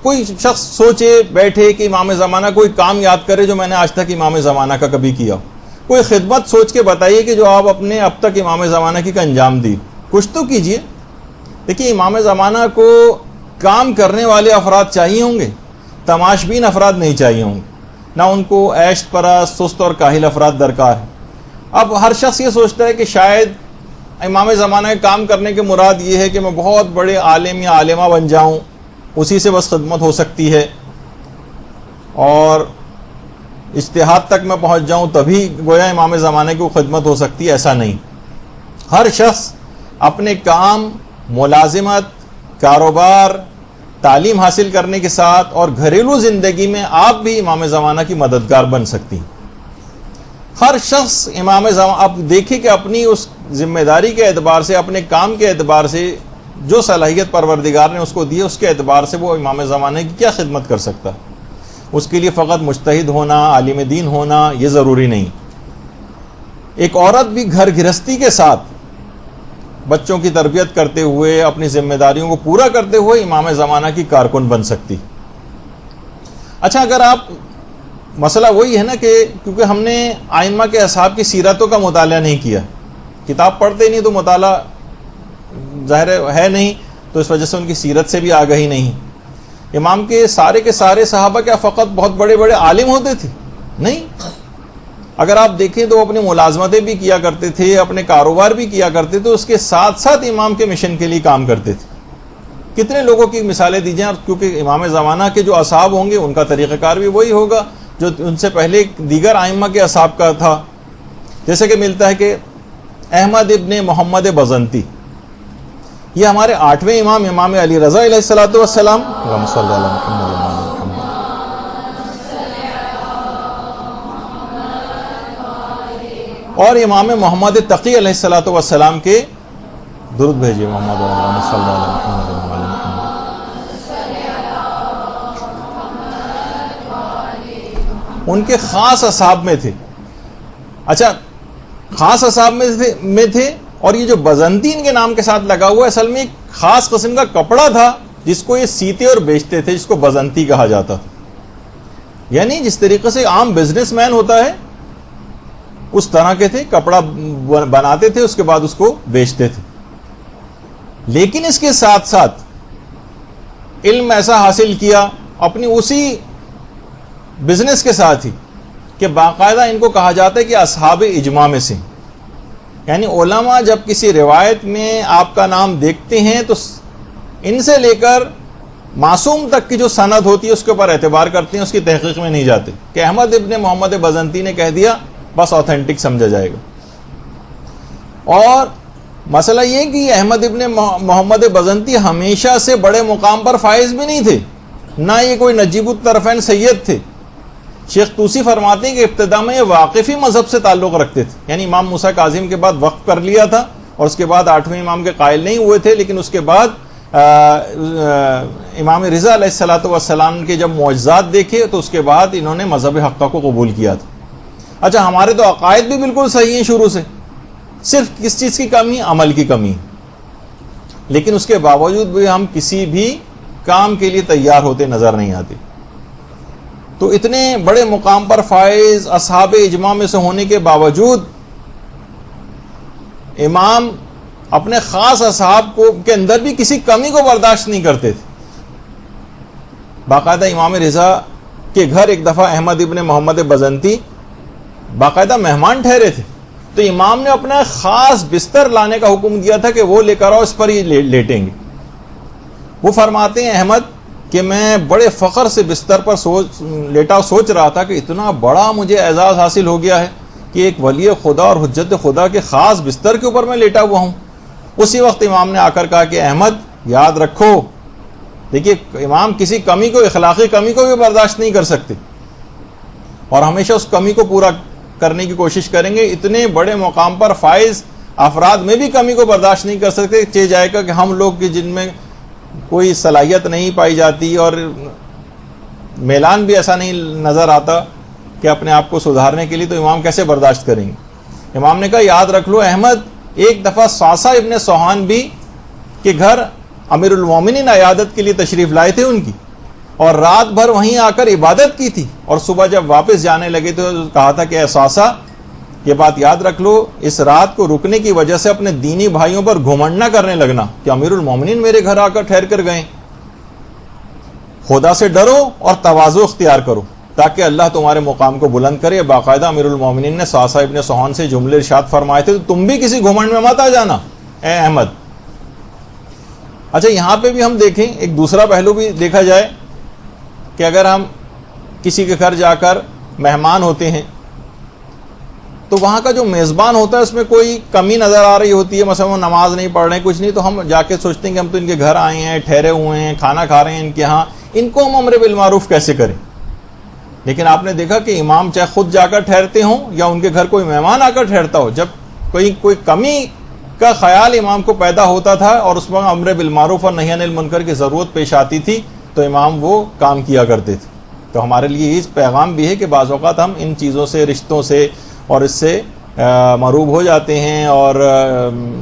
کوئی شخص سوچے بیٹھے کہ امام زمانہ کوئی کام یاد کرے جو میں نے آج تک امام زمانہ کا کبھی کیا، کوئی خدمت سوچ کے بتائیے کہ جو آپ اپنے اب تک امام زمانہ کی کا انجام دی، کچھ تو کیجئے۔ دیکھیے امام زمانہ کو کام کرنے والے افراد چاہیے ہوں گے، تماشبین افراد نہیں چاہیے ہوں گے، نہ ان کو عیش پرست سست اور کاہل افراد درکار ہے۔ اب ہر شخص یہ سوچتا ہے کہ شاید امام زمانہ کے کام کرنے کے مراد یہ ہے کہ میں بہت بڑے عالم یا عالمہ بن جاؤں، اسی سے بس خدمت ہو سکتی ہے، اور اجتہاد تک میں پہنچ جاؤں تبھی گویا امام زمانہ کی خدمت ہو سکتی ہے۔ ایسا نہیں، ہر شخص اپنے کام، ملازمت، کاروبار، تعلیم حاصل کرنے کے ساتھ اور گھریلو زندگی میں آپ بھی امام زمانہ کی مددگار بن سکتی ہیں۔ ہر شخص امام زمانہ، آپ دیکھیں کہ اپنی اس ذمہ داری کے اعتبار سے، اپنے کام کے اعتبار سے جو صلاحیت پروردگار نے اس کو دی ہے، اس کے اعتبار سے وہ امام زمانہ کی کیا خدمت کر سکتا ہے۔ اس کے لیے فقط مجتہد ہونا، عالم دین ہونا یہ ضروری نہیں۔ ایک عورت بھی گھر گرہستی کے ساتھ بچوں کی تربیت کرتے ہوئے، اپنی ذمہ داریوں کو پورا کرتے ہوئے امام زمانہ کی کارکن بن سکتی۔ اچھا، اگر آپ، مسئلہ وہی ہے نا کہ کیونکہ ہم نے ائمہ کے اصحاب کی سیرتوں کا مطالعہ نہیں کیا، کتاب پڑھتے نہیں تو مطالعہ ظاہر ہے نہیں، تو اس وجہ سے ان کی سیرت سے بھی آگاہی نہیں۔ امام کے سارے صحابہ کیا فقط بہت بڑے بڑے عالم ہوتے تھے؟ نہیں، اگر آپ دیکھیں تو اپنی ملازمتیں بھی کیا کرتے تھے، اپنے کاروبار بھی کیا کرتے تھے، اس کے ساتھ ساتھ امام کے مشن کے لیے کام کرتے تھے۔ کتنے لوگوں کی مثالیں دیجیے، کیونکہ امام زمانہ کے جو اصحاب ہوں گے ان کا طریقہ کار بھی وہی ہوگا جو ان سے پہلے دیگر ائمہ کے اصحاب کا تھا۔ جیسے کہ ملتا ہے کہ احمد ابن محمد بزنتی، یہ ہمارے 8ویں امام، امام علی رضا علیہ الصلوۃ والسلام، اللہم صلی علی محمد وعلی محمد، اور امام محمد تقی علیہ الصلوۃ والسلام کے درود بھیجیے محمد وعلی صلی علی محمد وعلی محمد۔ ان کے خاص اصحاب میں تھے۔ اچھا، خاص اصحاب میں تھے، اور یہ جو بزنطین کے نام کے ساتھ لگا ہوا اصل میں ایک خاص قسم کا کپڑا تھا جس کو یہ سیتے اور بیچتے تھے، جس کو بزنطی کہا جاتا تھا۔ یعنی جس طریقے سے عام بزنس مین ہوتا ہے اس طرح کے تھے، کپڑا بناتے تھے، اس کے بعد اس کو بیچتے تھے۔ لیکن اس کے ساتھ ساتھ علم ایسا حاصل کیا اپنی اسی بزنس کے ساتھ ہی کہ باقاعدہ ان کو کہا جاتا ہے کہ اصحاب اجماع میں سے، یعنی علماء جب کسی روایت میں آپ کا نام دیکھتے ہیں تو ان سے لے کر معصوم تک کی جو سند ہوتی ہے اس کے اوپر اعتبار کرتے ہیں، اس کی تحقیق میں نہیں جاتے کہ احمد ابن محمد بزنطی نے کہہ دیا بس آتھینٹک سمجھا جائے گا۔ اور مسئلہ یہ کہ احمد ابن محمد بزنطی ہمیشہ سے بڑے مقام پر فائز بھی نہیں تھے، نہ یہ کوئی نجیب الطرفین سید تھے۔ شیخ طوسی فرماتے ہیں کہ ابتدا میں یہ واقفی مذہب سے تعلق رکھتے تھے، یعنی امام موسیٰ کاظم کے بعد وقف کر لیا تھا اور اس کے بعد 8ویں امام کے قائل نہیں ہوئے تھے، لیکن اس کے بعد امام رضا علیہ الصلوۃ والسلام کے جب معجزات دیکھے تو اس کے بعد انہوں نے مذہب حقہ کو قبول کیا تھا۔ اچھا، ہمارے تو عقائد بھی بالکل صحیح ہیں شروع سے، صرف کس چیز کی کمی؟ عمل کی کمی، لیکن اس کے باوجود بھی ہم کسی بھی کام کے لیے تیار ہوتے نظر نہیں آتے۔ تو اتنے بڑے مقام پر فائز اصحاب اجماع میں سے ہونے کے باوجود امام اپنے خاص اصحاب کے اندر بھی کسی کمی کو برداشت نہیں کرتے تھے۔ باقاعدہ امام رضا کے گھر ایک دفعہ احمد ابن محمد بزنطی باقاعدہ مہمان ٹھہرے تھے، تو امام نے اپنا خاص بستر لانے کا حکم دیا تھا کہ وہ لے کر آؤ، اس پر ہی لیٹیں گے۔ وہ فرماتے ہیں احمد کہ میں بڑے فخر سے بستر پر لیٹا سوچ رہا تھا کہ اتنا بڑا مجھے اعزاز حاصل ہو گیا ہے کہ ایک ولی خدا اور حجت خدا کے خاص بستر کے اوپر میں لیٹا ہوا ہوں۔ اسی وقت امام نے آ کر کہا کہ احمد یاد رکھو، دیکھیے امام کسی کمی کو، اخلاقی کمی کو بھی برداشت نہیں کر سکتے اور ہمیشہ اس کمی کو پورا کرنے کی کوشش کریں گے۔ اتنے بڑے مقام پر فائز افراد میں بھی کمی کو برداشت نہیں کر سکتے۔ چاہے جائے گا کہ ہم لوگ جن میں کوئی صلاحیت نہیں پائی جاتی اور میلان بھی ایسا نہیں نظر آتا کہ اپنے آپ کو سدھارنے کے لیے، تو امام کیسے برداشت کریں گے؟ امام نے کہا یاد رکھ لو احمد، ایک دفعہ صعصع ابن سوحان بھی کے گھر امیر المومنین عیادت کے لیے تشریف لائے تھے ان کی، اور رات بھر وہیں آ کر عبادت کی تھی، اور صبح جب واپس جانے لگے تو کہا تھا کہ اے ساسا، یہ بات یاد رکھ لو، اس رات کو رکنے کی وجہ سے اپنے دینی بھائیوں پر گھمنڈ نہ کرنے لگنا کہ امیر المومنین میرے گھر آ کر ٹھہر کر گئے۔ خدا سے ڈرو اور تواضع اختیار کرو تاکہ اللہ تمہارے مقام کو بلند کرے۔ باقاعدہ امیر المومنین نے ساسا ابن سوحان سے جملے ارشاد فرمائے تھے، تو تم بھی کسی گھمنڈ میں مت آ جانا اے احمد۔ اچھا، یہاں پہ بھی ہم دیکھیں ایک دوسرا پہلو بھی دیکھا جائے کہ اگر ہم کسی کے گھر جا کر مہمان ہوتے ہیں تو وہاں کا جو میزبان ہوتا ہے اس میں کوئی کمی نظر آ رہی ہوتی ہے، مثلا وہ نماز نہیں پڑھ رہے ہیں، کچھ نہیں، تو ہم جا کے سوچتے ہیں کہ ہم تو ان کے گھر آئے ہیں، ٹھہرے ہوئے ہیں، کھانا کھا رہے ہیں ان کے ہاں، ان کو ہم امر بالمعروف کیسے کریں؟ لیکن آپ نے دیکھا کہ امام چاہے خود جا کر ٹھہرتے ہوں یا ان کے گھر کوئی مہمان آ کر ٹھہرتا ہو، جب کوئی کمی کا خیال امام کو پیدا ہوتا تھا اور اس وقت امر بالمعروف اور نہی عن المنکر کی ضرورت پیش آتی تھی تو امام وہ کام کیا کرتے تھے۔ تو ہمارے لیے اس پیغام بھی ہے کہ بعض اوقات ہم ان چیزوں سے، رشتوں سے اور اس سے مروب ہو جاتے ہیں، اور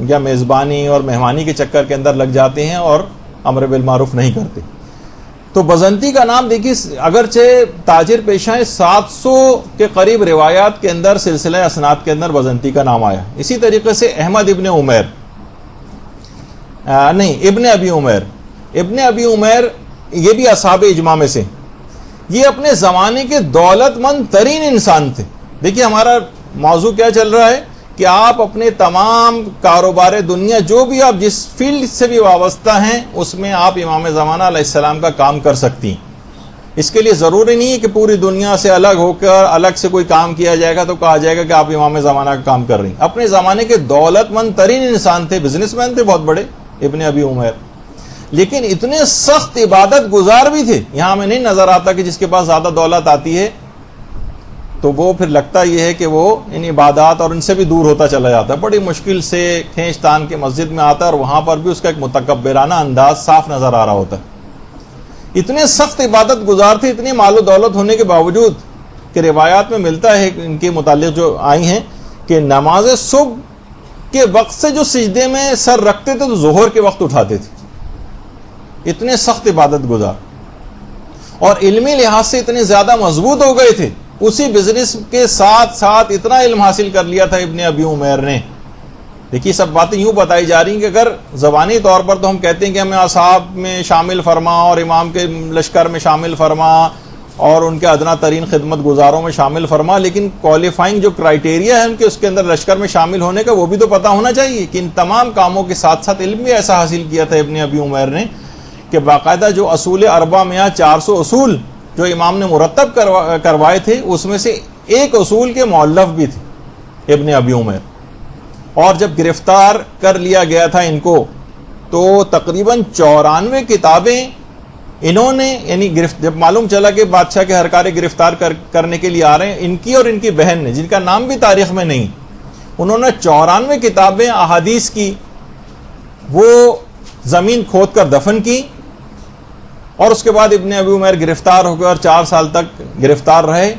یا میزبانی اور مہمانی کے چکر کے اندر لگ جاتے ہیں اور امر بالمعروف نہیں کرتے۔ تو بزنتی کا نام دیکھیے، اگرچہ تاجر پیشہ 700 کے قریب روایات کے اندر سلسلہ اسناد کے اندر بزنتی کا نام آیا۔ اسی طریقے سے احمد ابن عمیر ابن ابی عمیر یہ بھی اصحاب اجماع میں سے، یہ اپنے زمانے کے دولت مند ترین انسان تھے۔ دیکھیے ہمارا موضوع کیا چل رہا ہے کہ آپ اپنے تمام کاروبار دنیا، جو بھی آپ جس فیلڈ سے بھی وابستہ ہیں، اس میں آپ امام زمانہ علیہ السلام کا کام کر سکتی ہیں۔ اس کے لیے ضروری نہیں ہے کہ پوری دنیا سے الگ ہو کر الگ سے کوئی کام کیا جائے گا تو کہا جائے گا کہ آپ امام زمانہ کا کام کر رہی ہیں۔ اپنے زمانے کے دولت مند ترین انسان تھے، بزنس مین تھے بہت بڑے ابن ابی عمیر، لیکن اتنے سخت عبادت گزار بھی تھے۔ یہاں ہمیں نہیں نظر آتا کہ جس کے پاس زیادہ دولت آتی ہے تو وہ پھر لگتا یہ ہے کہ وہ ان عبادات اور ان سے بھی دور ہوتا چلا جاتا ہے، بڑی مشکل سے کھینچ تان کے مسجد میں آتا ہے اور وہاں پر بھی اس کا ایک متکبرانہ انداز صاف نظر آ رہا ہوتا ہے۔ اتنے سخت عبادت گزار تھے، اتنی مال و دولت ہونے کے باوجود کہ روایات میں ملتا ہے ان کے متعلق جو آئی ہیں کہ نماز صبح کے وقت سے جو سجدے میں سر رکھتے تھے تو ظہر کے وقت اٹھاتے تھے، اتنے سخت عبادت گزار، اور علمی لحاظ سے اتنے زیادہ مضبوط ہو گئے تھے۔ اسی بزنس کے ساتھ ساتھ اتنا علم حاصل کر لیا تھا ابن ابی عمیر نے۔ دیکھیے سب باتیں یوں بتائی جا رہی ہیں کہ اگر زبانی طور پر تو ہم کہتے ہیں کہ ہمیں اصحاب میں شامل فرما اور امام کے لشکر میں شامل فرما اور ان کے ادنا ترین خدمت گزاروں میں شامل فرما، لیکن کوالیفائنگ جو کرائٹیریا ہے ان کے، اس کے اندر لشکر میں شامل ہونے کا، وہ بھی تو پتہ ہونا چاہیے کہ ان تمام کاموں کے ساتھ ساتھ علم بھی ایسا حاصل کیا تھا ابن ابی عمیر نے کہ باقاعدہ جو اصول اربع میں 400 اصول جو امام نے مرتب کروائے تھے، اس میں سے ایک اصول کے مؤلف بھی تھے ابن ابی عمیر۔ اور جب گرفتار کر لیا گیا تھا ان کو تو تقریباً 94 کتابیں انہوں نے، یعنی جب معلوم چلا کہ بادشاہ کے ہرکارے گرفتار کرنے کے لیے آ رہے ہیں، ان کی اور ان کی بہن نے، جن کا نام بھی تاریخ میں نہیں، انہوں نے 94 کتابیں احادیث کی وہ زمین کھود کر دفن کی، اور اس کے بعد ابن ابی عمیر گرفتار ہو گئے اور 4 سال تک گرفتار رہے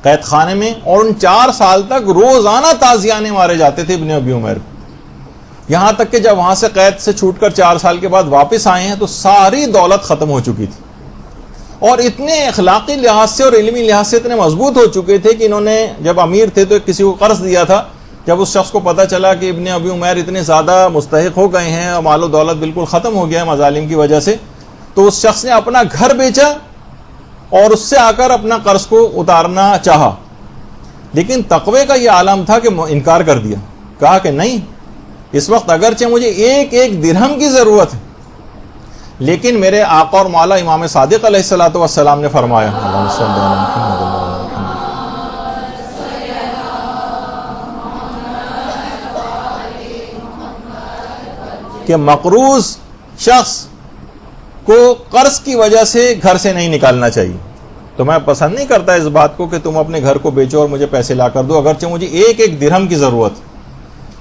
قید خانے میں، اور ان 4 سال تک روزانہ تازیانے مارے جاتے تھے ابن ابی عمیر، یہاں تک کہ جب وہاں سے قید سے چھوٹ کر 4 سال کے بعد واپس آئے ہیں تو ساری دولت ختم ہو چکی تھی، اور اتنے اخلاقی لحاظ سے اور علمی لحاظ سے اتنے مضبوط ہو چکے تھے کہ انہوں نے جب امیر تھے تو کسی کو قرض دیا تھا، جب اس شخص کو پتہ چلا کہ ابن ابی عمیر اتنے زیادہ مستحق ہو گئے ہیں اور مال و دولت بالکل ختم ہو گیا ہے مظالم کی وجہ سے، تو اس شخص نے اپنا گھر بیچا اور اس سے آ کر اپنا قرض کو اتارنا چاہا، لیکن تقوی کا یہ عالم تھا کہ انکار کر دیا، کہا کہ نہیں، اس وقت اگرچہ مجھے ایک ایک درہم کی ضرورت ہے، لیکن میرے آقا اور مولا امام صادق علیہ الصلوۃ والسلام نے فرمایا کہ مقروض شخص کو قرض کی وجہ سے گھر سے نہیں نکالنا چاہیے۔ تو میں پسند نہیں کرتا اس بات کو کہ تم اپنے گھر کو بیچو اور مجھے پیسے لا کر دو اگرچہ مجھے ایک ایک درہم کی ضرورت۔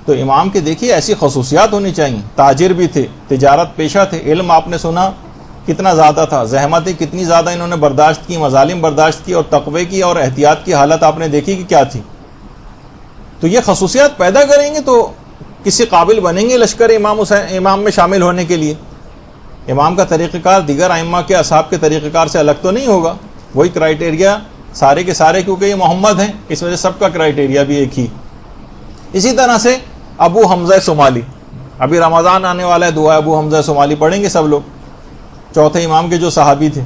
تو امام کے دیکھیے ایسی خصوصیات ہونی چاہیے، تاجر بھی تھے، تجارت پیشہ تھے، علم آپ نے سنا کتنا زیادہ تھا، زحمتیں کتنی زیادہ انہوں نے برداشت کی، مظالم برداشت کی، اور تقوی کی اور احتیاط کی حالت آپ نے دیکھی کہ کیا تھی۔ تو یہ خصوصیات پیدا کریں گے تو کسی قابل بنیں گے لشکر امام میں شامل ہونے کے لیے؟ امام کا طریقہ کار دیگر ائمہ کے اصحاب کے طریقہ کار سے الگ تو نہیں ہوگا، وہی کرائٹیریا سارے کے سارے، کیونکہ یہ محمد ہیں اس وجہ سب کا کرائٹیریا بھی ایک ہی۔ اسی طرح سے ابو حمزہ صومالی، ابھی رمضان آنے والا ہے، دعا ابو حمزہ صومالی پڑھیں گے سب لوگ، چوتھے امام کے جو صحابی تھے۔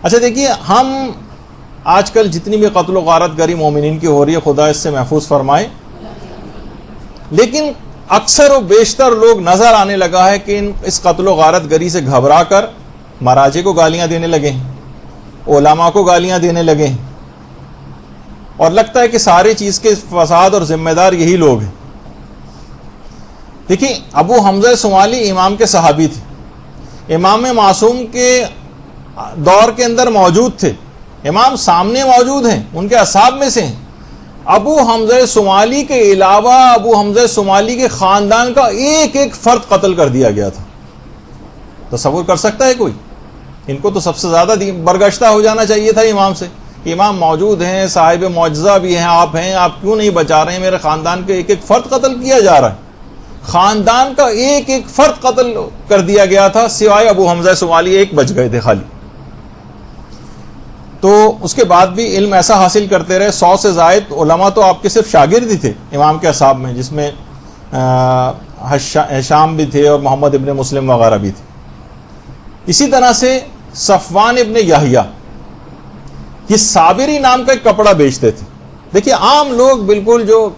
اچھا دیکھیے، ہم آج کل جتنی بھی قتل و غارت گری مومنین کی ہو رہی ہے، خدا اس سے محفوظ فرمائے، لیکن اکثر و بیشتر لوگ نظر آنے لگا ہے کہ اس قتل و غارت گری سے گھبرا کر مراجع کو گالیاں دینے لگے ہیں، علماء کو گالیاں دینے لگے ہیں، اور لگتا ہے کہ ساری چیز کے فساد اور ذمہ دار یہی لوگ ہیں۔ دیکھیں، ابو حمزہ صومالی امام کے صحابی تھے، امام معصوم کے دور کے اندر موجود تھے، امام سامنے موجود ہیں، ان کے اصحاب میں سے ہیں۔ ابو حمزہ صومالی کے علاوہ ابو حمزہ صومالی کے خاندان کا ایک ایک فرد قتل کر دیا گیا تھا۔ تصور کر سکتا ہے کوئی؟ ان کو تو سب سے زیادہ برگشتہ ہو جانا چاہیے تھا امام سے، کہ امام موجود ہیں، صاحب معجزہ بھی ہیں، آپ کیوں نہیں بچا رہے ہیں؟ میرے خاندان کے ایک ایک فرد قتل کیا جا رہا ہے۔ خاندان کا ایک ایک فرد قتل کر دیا گیا تھا، سوائے ابو حمزہ صومالی ایک بچ گئے تھے خالی۔ تو اس کے بعد بھی علم ایسا حاصل کرتے رہے، 100 سے زائد علماء تو آپ کے صرف شاگرد ہی تھے امام کے اصحاب میں، جس میں ہشام بھی تھے اور محمد ابن مسلم وغیرہ بھی تھے۔ اسی طرح سے صفوان ابن یحییٰ، یہ صابری نام کا ایک کپڑا بیچتے تھے۔ دیکھیے، عام لوگ بالکل جو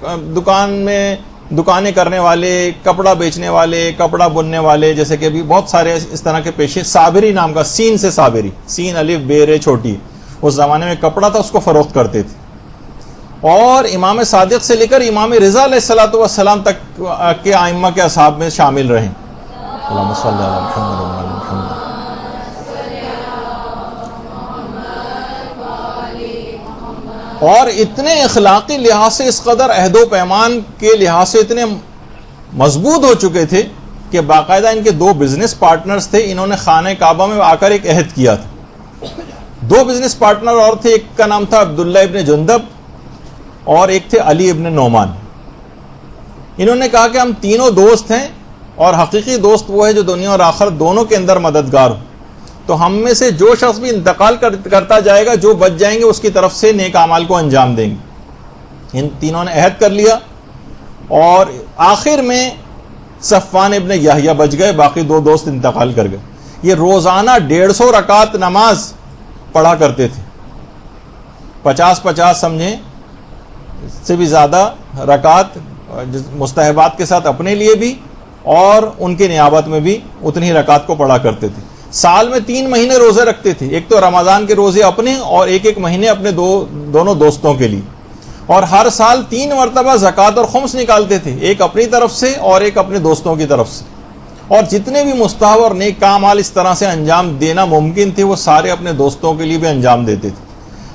دکانیں کرنے والے، کپڑا بیچنے والے، کپڑا بننے والے، جیسے کہ ابھی بہت سارے اس طرح کے پیشے، صابری نام کا، سین سے صابری، سین الف بے چھوٹی، اس زمانے میں کپڑا تھا، اس کو فروخت کرتے تھے۔ اور امام صادق سے لے کر امام رضا علیہ الصلوۃ والسلام تک کے ائمہ کے اصحاب میں شامل رہے۔ اللہم صلی علی محمد وعلی محمد۔ اور اتنے اخلاقی لحاظ سے، اس قدر عہد و پیمان کے لحاظ سے اتنے مضبوط ہو چکے تھے کہ باقاعدہ ان کے 2 بزنس پارٹنرز تھے، انہوں نے خانہ کعبہ میں آ کر ایک عہد کیا تھا۔ 2 بزنس پارٹنر اور تھے، ایک کا نام تھا عبداللہ ابن جندب اور ایک تھے علی ابن نعمان۔ انہوں نے کہا کہ ہم تینوں دوست ہیں، اور حقیقی دوست وہ ہے جو دنیا اور آخرت دونوں کے اندر مددگار ہو، تو ہم میں سے جو شخص بھی انتقال کرتا جائے گا، جو بچ جائیں گے اس کی طرف سے نیک اعمال کو انجام دیں گے۔ ان تینوں نے عہد کر لیا، اور آخر میں صفوان ابن یحییٰ بچ گئے، باقی 2 دوست انتقال کر گئے۔ یہ روزانہ 150 رکعت نماز پڑھا کرتے تھے، 50 سمجھیں، اس سے بھی زیادہ رکعت مستحبات کے ساتھ اپنے لیے بھی اور ان کی نیابت میں بھی اتنی رکعت کو پڑھا کرتے تھے۔ سال میں 3 مہینے روزے رکھتے تھے، ایک تو رمضان کے روزے اپنے، اور ایک مہینے اپنے دونوں دوستوں کے لیے، اور ہر سال 3 مرتبہ زکوٰۃ اور خمس نکالتے تھے، ایک اپنی طرف سے اور ایک اپنے دوستوں کی طرف سے، اور جتنے بھی مستحب اور نیک کام اس طرح سے انجام دینا ممکن تھے وہ سارے اپنے دوستوں کے لیے بھی انجام دیتے تھے۔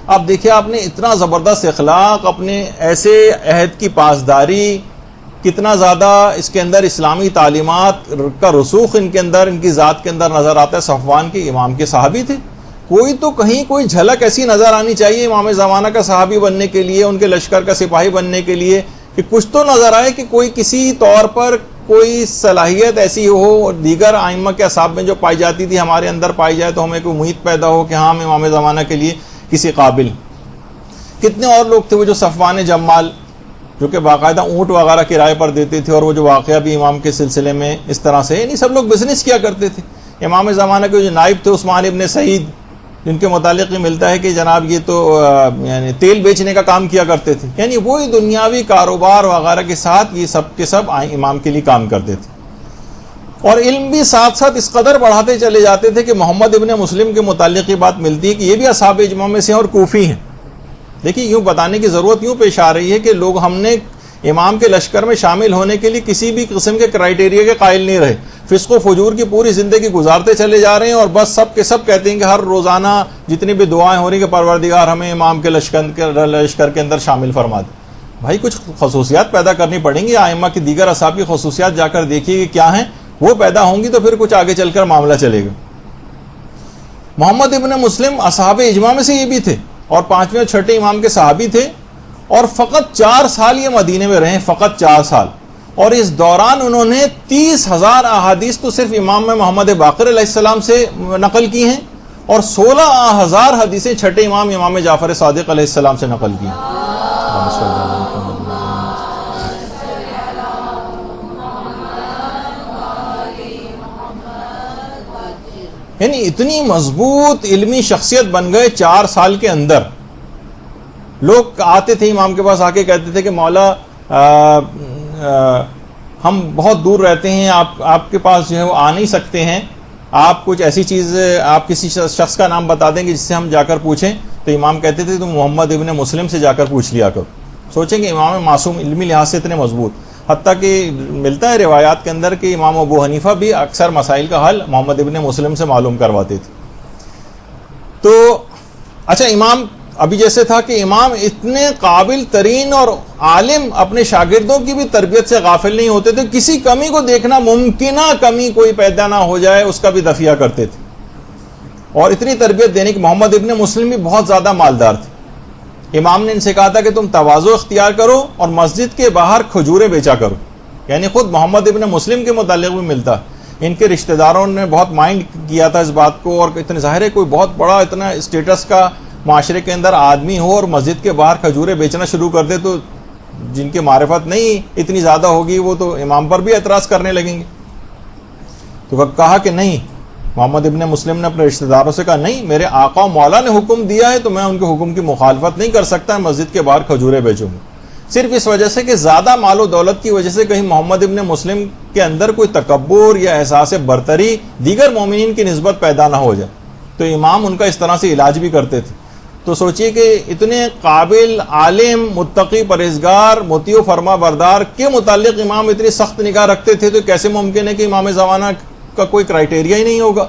اب دیکھیں، آپ نے اتنا زبردست اخلاق، اپنے ایسے عہد کی پاسداری، کتنا زیادہ اس کے اندر اسلامی تعلیمات کا رسوخ ان کے اندر، ان کی ذات کے اندر نظر آتا ہے۔ صفوان کے امام کے صحابی تھے، کوئی تو کہیں کوئی جھلک ایسی نظر آنی چاہیے امام زمانہ کا صحابی بننے کے لیے، ان کے لشکر کا سپاہی بننے کے لیے، کہ کچھ تو نظر آئے کہ کوئی کسی طور پر کوئی صلاحیت ایسی ہو، اور دیگر ائمہ کے اصحاب میں جو پائی جاتی تھی ہمارے اندر پائی جائے، تو ہمیں کوئی امید پیدا ہو کہ ہاں ہم امام زمانہ کے لیے کسی قابل۔ کتنے اور لوگ تھے وہ جو صفوان جمال، جو کہ باقاعدہ اونٹ وغیرہ کرائے پر دیتے تھے، اور وہ جو واقعہ بھی امام کے سلسلے میں اس طرح سے، یعنی سب لوگ بزنس کیا کرتے تھے۔ امام زمانہ کے جو نائب تھے عثمان ابن سعید، جن کے متعلق یہ ملتا ہے کہ جناب یہ تو یعنی تیل بیچنے کا کام کیا کرتے تھے، یعنی وہی دنیاوی کاروبار وغیرہ کے ساتھ یہ سب کے سب امام کے لیے کام کرتے تھے، اور علم بھی ساتھ ساتھ اس قدر بڑھاتے چلے جاتے تھے کہ محمد ابن مسلم کے متعلق یہ بات ملتی ہے کہ یہ بھی اصحاب اجماع میں سے ہیں اور کوفی ہیں۔ دیکھیے، یوں بتانے کی ضرورت یوں پیش آ رہی ہے کہ لوگ ہم نے امام کے لشکر میں شامل ہونے کے لیے کسی بھی قسم کے کرائیٹیریا کے قائل نہیں رہے، فسق و فجور کی پوری زندگی گزارتے چلے جا رہے ہیں، اور بس سب کے سب کہتے ہیں کہ ہر روزانہ جتنی بھی دعائیں ہو رہی کہ پروردگار ہمیں امام کے لشکر کے اندر شامل فرما دے۔ بھائی کچھ خصوصیات پیدا کرنی پڑیں گی، ائمہ کی دیگر اصحاب کی خصوصیات جا کر دیکھیے کہ کیا ہیں، وہ پیدا ہوں گی تو پھر کچھ آگے چل کر معاملہ چلے گا۔ محمد ابن مسلم اصحاب اجماع میں سے یہ بھی تھے، اور 5ویں اور 6ٹھے امام کے صحابی تھے، اور فقط 4 سال یہ مدینے میں رہے، فقط 4 سال۔ اور اس دوران انہوں نے 30,000 احادیث تو صرف امام محمد باقر علیہ السلام سے نقل کی ہیں اور 16,000 حدیثیں چھٹے امام جعفر صادق علیہ السلام سے نقل کی. یعنی اتنی مضبوط علمی شخصیت بن گئے 4 سال کے اندر. لوگ آتے تھے امام کے پاس آ کے کہتے تھے کہ مولا ہم بہت دور رہتے ہیں, آپ کے پاس جو ہے وہ آ نہیں سکتے ہیں, آپ کچھ ایسی چیز, آپ کسی شخص کا نام بتا دیں گے جس سے ہم جا کر پوچھیں. تو امام کہتے تھے تم محمد ابن مسلم سے جا کر پوچھ لیا کرو. سوچیں کہ امام معصوم علمی لحاظ سے اتنے مضبوط, حتیٰ کہ ملتا ہے روایات کے اندر کہ امام ابو حنیفہ بھی اکثر مسائل کا حل محمد ابن مسلم سے معلوم کرواتے تھے. تو اچھا, امام ابھی جیسے تھا کہ امام اتنے قابل ترین اور عالم اپنے شاگردوں کی بھی تربیت سے غافل نہیں ہوتے تھے. کسی کمی کو دیکھنا, ممکنہ کمی کوئی پیدا نہ ہو جائے اس کا بھی دفیہ کرتے تھے. اور اتنی تربیت دینے کی محمد ابن مسلم بھی بہت زیادہ مالدار تھے. امام نے ان سے کہا تھا کہ تم تواضع اختیار کرو اور مسجد کے باہر کھجوریں بیچا کرو. یعنی خود محمد ابن مسلم کے متعلق بھی ملتا. ان کے رشتہ داروں نے بہت مائنڈ کیا تھا اس بات کو, اور اتنے ظاہر ہے کوئی بہت بڑا اتنا اسٹیٹس کا معاشرے کے اندر آدمی ہو اور مسجد کے باہر کھجوریں بیچنا شروع کر دے تو جن کی معرفت نہیں اتنی زیادہ ہوگی وہ تو امام پر بھی اعتراض کرنے لگیں گے. تو وہ کہا کہ نہیں, محمد ابن مسلم نے اپنے رشتہ داروں سے کہا نہیں, میرے آقا و مولا نے حکم دیا ہے تو میں ان کے حکم کی مخالفت نہیں کر سکتا, مسجد کے باہر کھجوریں بیچوں گا. صرف اس وجہ سے کہ زیادہ مال و دولت کی وجہ سے کہیں محمد ابن مسلم کے اندر کوئی تکبر یا احساس برتری دیگر مومنین کی نسبت پیدا نہ ہو جائے. تو امام ان کا اس طرح سے علاج بھی کرتے تھے. تو سوچئے کہ اتنے قابل, عالم, متقی, پرہیزگار, مطیع و فرما بردار کے متعلق امام اتنی سخت نگاہ رکھتے تھے, تو کیسے ممکن ہے کہ امام زمانہ کا کوئی کرائٹیریا ہی نہیں ہوگا,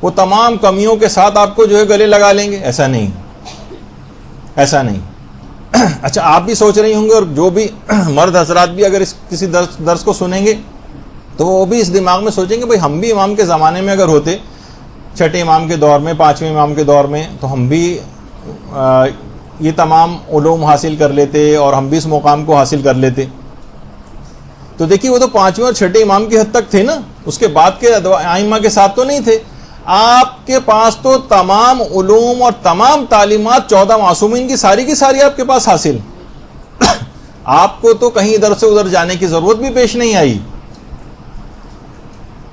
وہ تمام کمیوں کے ساتھ آپ کو جو ہے گلے لگا لیں گے؟ ایسا نہیں, ایسا نہیں. اچھا, آپ بھی سوچ رہی ہوں گے اور جو بھی مرد حضرات بھی اگر کسی درس کو سنیں گے تو وہ بھی اس دماغ میں سوچیں گے بھائی ہم بھی امام کے زمانے میں اگر ہوتے, چھٹے امام کے دور میں, پانچویں امام کے دور میں, تو ہم بھی یہ تمام علوم حاصل کر لیتے اور ہم بھی اس مقام کو حاصل کر لیتے. تو دیکھیے وہ تو پانچویں اور چھٹے امام کی حد تک تھے نا, اس کے بعد کے ائمہ کے ساتھ تو نہیں تھے. آپ کے پاس تو تمام علوم اور تمام تعلیمات 14 معصومین کی ساری آپ کے پاس حاصل. آپ کو تو کہیں ادھر سے ادھر جانے کی ضرورت بھی پیش نہیں آئی.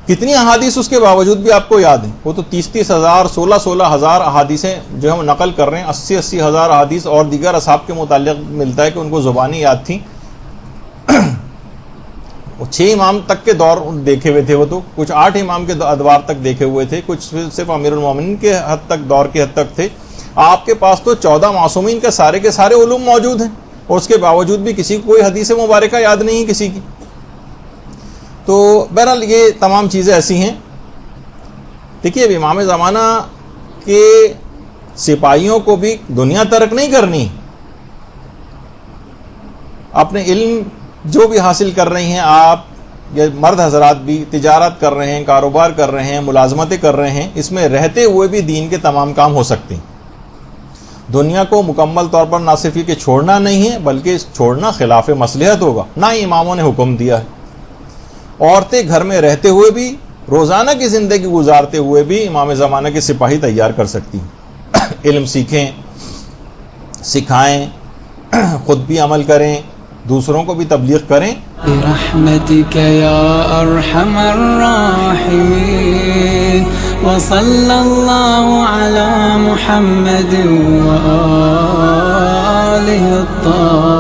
کتنی احادیث اس کے باوجود بھی آپ کو یاد ہیں. وہ تو 30 ہزار 16 ہزار احادیثیں جو ہم نقل کر رہے ہیں, 80 ہزار احادیث اور دیگر اصحاب کے متعلق ملتا ہے کہ ان کو زبانی یاد تھیں. 6 امام تک کے دور دیکھے ہوئے تھے, وہ تو کچھ 8 امام کے ادوار تک دیکھے ہوئے تھے, کچھ صرف امیر المومنین کے حد تک, دور کے حد تک تھے. آپ کے پاس تو 14 معصومین کے سارے علوم موجود ہیں, اور اس کے باوجود بھی کسی کو کوئی حدیث مبارکہ یاد نہیں کسی کی. تو بہرحال یہ تمام چیزیں ایسی ہیں. دیکھیے اب امام زمانہ کے سپاہیوں کو بھی دنیا ترک نہیں کرنی, اپنے علم جو بھی حاصل کر رہی ہیں آپ, یا مرد حضرات بھی تجارت کر رہے ہیں, کاروبار کر رہے ہیں, ملازمتیں کر رہے ہیں, اس میں رہتے ہوئے بھی دین کے تمام کام ہو سکتے ہیں. دنیا کو مکمل طور پر نہ صرف یہ کہ چھوڑنا نہیں ہے, بلکہ چھوڑنا خلاف مصلحت ہوگا, نہ ہی اماموں نے حکم دیا ہے. عورتیں گھر میں رہتے ہوئے بھی, روزانہ کی زندگی گزارتے ہوئے بھی امام زمانہ کے سپاہی تیار کر سکتی ہیں. علم سیکھیں, سکھائیں, خود بھی عمل کریں, دوسروں کو بھی تبلیغ کریں. برحمتک یا ارحم الراحمین وصلی اللہ علی محمد و آلہ الطاہرین.